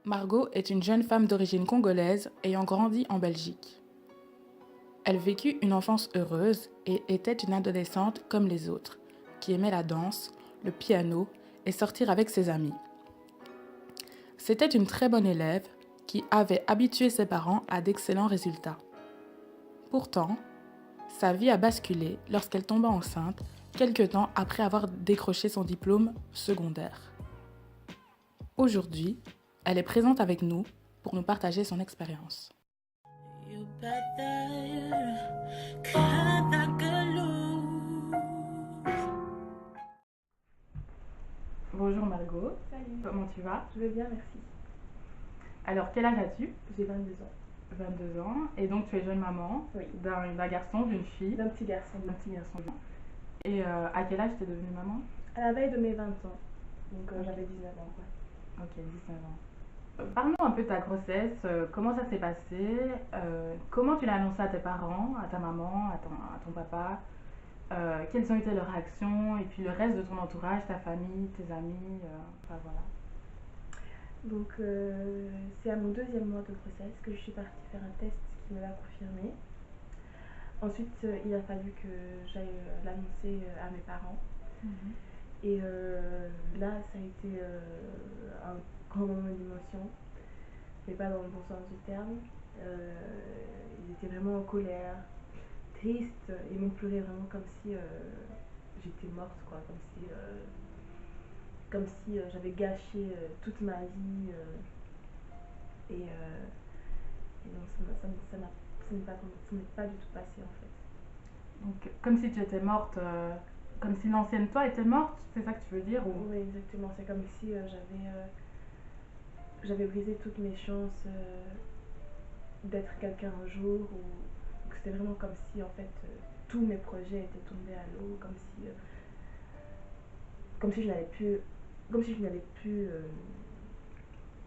Margot est une jeune femme d'origine congolaise ayant grandi en Belgique. Elle vécut une enfance heureuse et était une adolescente comme les autres, qui aimait la danse, le piano et sortir avec ses amis. C'était une très bonne élève qui avait habitué ses parents à d'excellents résultats. Pourtant, sa vie a basculé lorsqu'elle tomba enceinte quelque temps après avoir décroché son diplôme secondaire. Aujourd'hui, elle est présente avec nous pour nous partager son expérience. Bonjour Margot. Salut. Comment tu vas? Je vais bien, merci. Alors, quel âge as-tu? J'ai 22 ans. 22 ans. Et donc, tu es jeune maman Oui. d'un garçon, d'une fille. D'un petit garçon. D'un petit garçon. Et à quel âge tu es devenue maman? À la veille de mes 20 ans. Donc Ok. j'avais 19 ans, quoi. Ok, 19 ans. Parle-nous un peu de ta grossesse, comment ça s'est passé, comment tu l'as annoncé à tes parents, à ta maman, à ton papa, quelles ont été leurs réactions, et puis le reste de ton entourage, ta famille, tes amis, enfin voilà. Donc c'est à mon deuxième mois de grossesse que je suis partie faire un test qui me l'a confirmé. Ensuite, il a fallu que j'aille l'annoncer à mes parents. Et là, ça a été un grand moment d'émotion, mais pas dans le bon sens du terme. Ils étaient vraiment en colère, tristes, et m'ont pleuré vraiment comme si j'étais morte, quoi, comme si j'avais gâché toute ma vie. Et, donc ça n'est pas du tout passé en fait. Donc, comme si tu étais morte, comme si l'ancienne toi était morte, c'est ça que tu veux dire ou... Oui, exactement. C'est comme si j'avais brisé toutes mes chances d'être quelqu'un un jour. Donc c'était vraiment comme si en fait tous mes projets étaient tombés à l'eau, comme si je n'avais plus,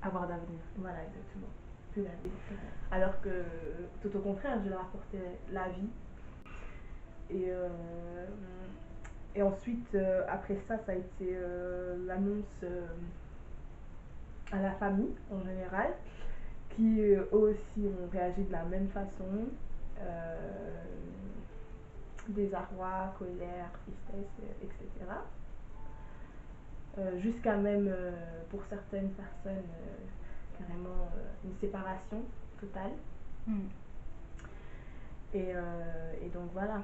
avoir d'avenir. Voilà, exactement. Plus d'avenir. Alors que tout au contraire, je leur apportais la vie. Et, et ensuite, après ça, ça a été l'annonce à la famille en général, qui eux aussi ont réagi de la même façon. Désarroi, colère, tristesse, etc. Jusqu'à même, pour certaines personnes, carrément une séparation totale. Et donc voilà.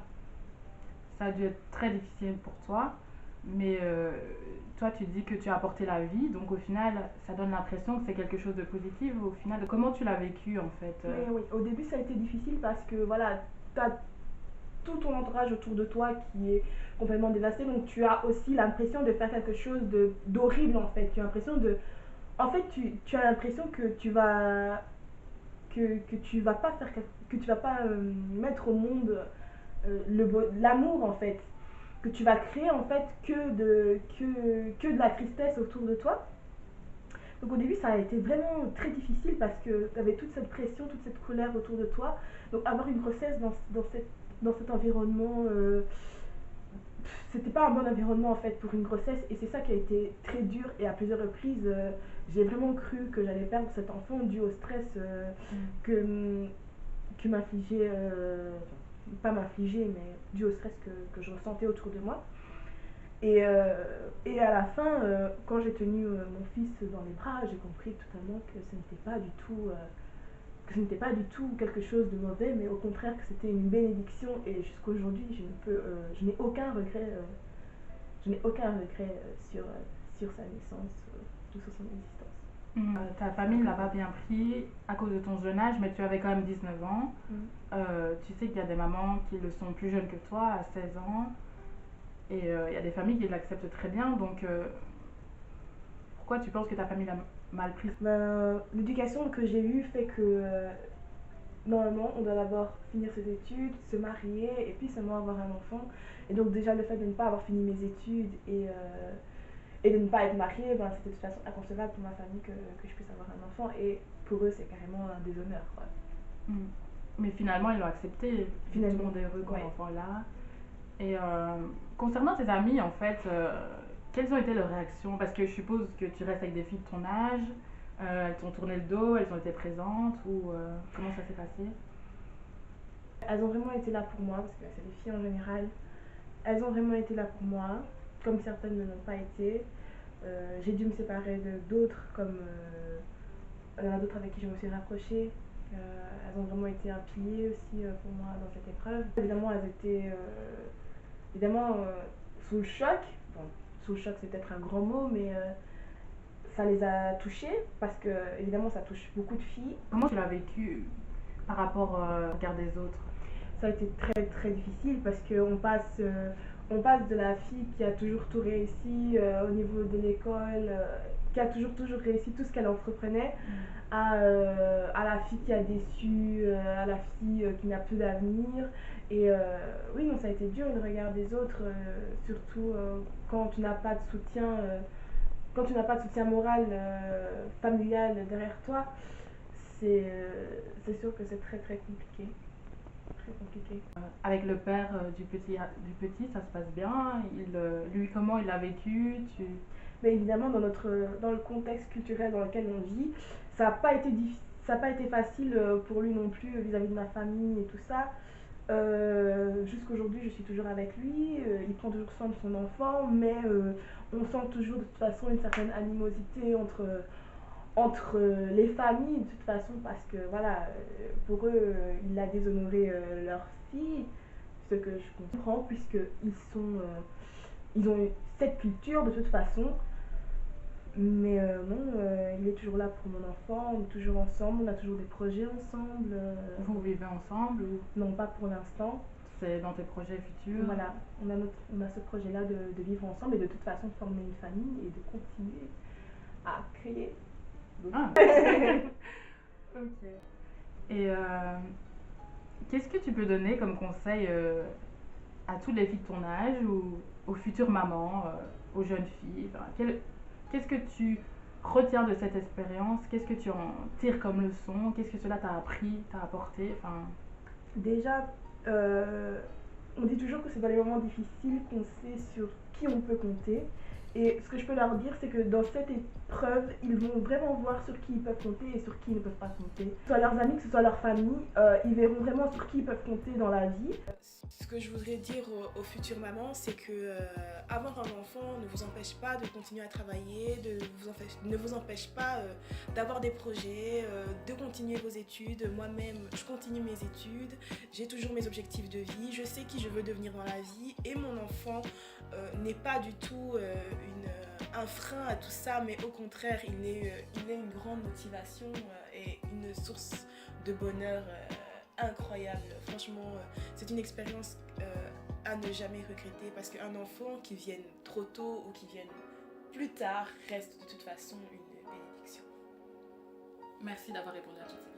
Ça a dû être très difficile pour toi, mais toi tu dis que tu as apporté la vie, donc au final ça donne l'impression que c'est quelque chose de positif. Au final, comment tu l'as vécu en fait? Mais oui, au début ça a été difficile parce que voilà, tu as tout ton entourage autour de toi qui est complètement dévasté, donc tu as aussi l'impression de faire quelque chose d'horrible en fait. Tu as l'impression de... En fait, tu as l'impression que tu vas... Que tu vas pas faire... Que tu vas pas mettre au monde l'amour en fait. Que tu vas créer en fait que de la tristesse autour de toi. Donc au début ça a été vraiment très difficile parce que tu avais toute cette pression, toute cette colère autour de toi. Donc avoir une grossesse dans cet environnement, c'était pas un bon environnement en fait pour une grossesse, et c'est ça qui a été très dur. Et à plusieurs reprises, j'ai vraiment cru que j'allais perdre cet enfant dû au stress que m'infligeait, pas m'infliger, mais dû au stress que je ressentais autour de moi. Et à la fin, quand j'ai tenu mon fils dans les bras, j'ai compris totalement que ce n'était pas du tout quelque chose de mauvais, mais au contraire que c'était une bénédiction. Et jusqu'à aujourd'hui, je n'ai aucun regret, sur sa naissance ou sur son existence. Ta famille ne l'a pas bien pris à cause de ton jeune âge, mais tu avais quand même 19 ans. Tu sais qu'il y a des mamans qui le sont plus jeunes que toi, à 16 ans. Et il y a des familles qui l'acceptent très bien. Donc, pourquoi tu penses que ta famille l'a mal pris? L'éducation que j'ai eue fait que normalement on doit d'abord finir ses études, se marier et puis seulement avoir un enfant. Et donc déjà le fait de ne pas avoir fini mes études et de ne pas être mariée, ben, c'était de toute façon inconcevable pour ma famille que je puisse avoir un enfant. Et pour eux c'est carrément un déshonneur, quoi. Mais finalement ils l'ont accepté. Finalement, tout le monde est heureux quand ouais. l'enfant est là. Et concernant tes amis, en fait, quelles ont été leurs réactions? Parce que je suppose que tu restes avec des filles de ton âge. Elles t'ont tourné le dos, elles ont été présentes ou comment ça s'est passé? Elles ont vraiment été là pour moi, parce que c'est des filles en général. Elles ont vraiment été là pour moi, comme certaines ne l'ont pas été. J'ai dû me séparer de d'autres, comme il y en a d'autres avec qui je me suis rapprochée. Elles ont vraiment été un pilier aussi pour moi dans cette épreuve. Évidemment, elles étaient sous le choc. Bon, sous le choc, c'est peut-être un grand mot, mais ça les a touchées parce que évidemment, ça touche beaucoup de filles. Comment tu l'as vécu par rapport au regard des autres? Ça a été très très difficile parce on passe de la fille qui a toujours tout réussi au niveau de l'école, qui a toujours réussi tout ce qu'elle entreprenait, à la fille qui a déçu, à la fille qui n'a plus d'avenir. Et oui, non, ça a été dur le regard des autres, surtout quand tu n'as pas de soutien, quand tu n'as pas de soutien moral, familial derrière toi. C'est sûr que c'est très très compliqué. Très compliqué. Avec le père du petit, ça se passe bien. Lui, comment il l'a vécu? Mais évidemment, dans le contexte culturel dans lequel on vit, ça n'a pas été ça n'a pas été facile pour lui non plus vis-à-vis de ma famille et tout ça. Jusqu'aujourd'hui, je suis toujours avec lui. Il prend toujours soin de son enfant, mais on sent toujours de toute façon une certaine animosité entre les familles, de toute façon, parce que voilà, pour eux, il a déshonoré leur fille, ce que je comprends, puisqu'ils ont cette culture de toute façon. Mais non, il est toujours là pour mon enfant, on est toujours ensemble, on a toujours des projets ensemble. Vous vivez ensemble ou Non, pas pour l'instant. c'est dans tes projets futurs? Voilà, on a ce projet-là de vivre ensemble et de toute façon de former une famille et de continuer à créer. Ah. Ok. Et qu'est-ce que tu peux donner comme conseil à toutes les filles de ton âge ou aux futures mamans, aux jeunes filles? Enfin, qu'est-ce que tu retiens de cette expérience? Qu'est-ce que tu en tires comme leçon? Qu'est-ce que cela t'a appris, t'a apporté? Enfin... Déjà, on dit toujours que c'est dans les moments difficiles qu'on sait sur qui on peut compter. Et ce que je peux leur dire, c'est que dans cette épreuve, ils vont vraiment voir sur qui ils peuvent compter et sur qui ils ne peuvent pas compter. Que ce soit leurs amis, que ce soit leur famille, ils verront vraiment sur qui ils peuvent compter dans la vie. Ce que je voudrais dire aux futures mamans, c'est que avoir un enfant ne vous empêche pas de continuer à travailler, ne vous empêche pas d'avoir des projets, de continuer vos études. Moi-même, je continue mes études, j'ai toujours mes objectifs de vie, je sais qui je veux devenir dans la vie et mon enfant n'est pas du tout un frein à tout ça, mais au contraire, il est une grande motivation et une source de bonheur incroyable. Franchement, c'est une expérience à ne jamais regretter parce qu'un enfant qui vienne trop tôt ou qui vienne plus tard reste de toute façon une bénédiction. Merci d'avoir répondu à toutes ces questions.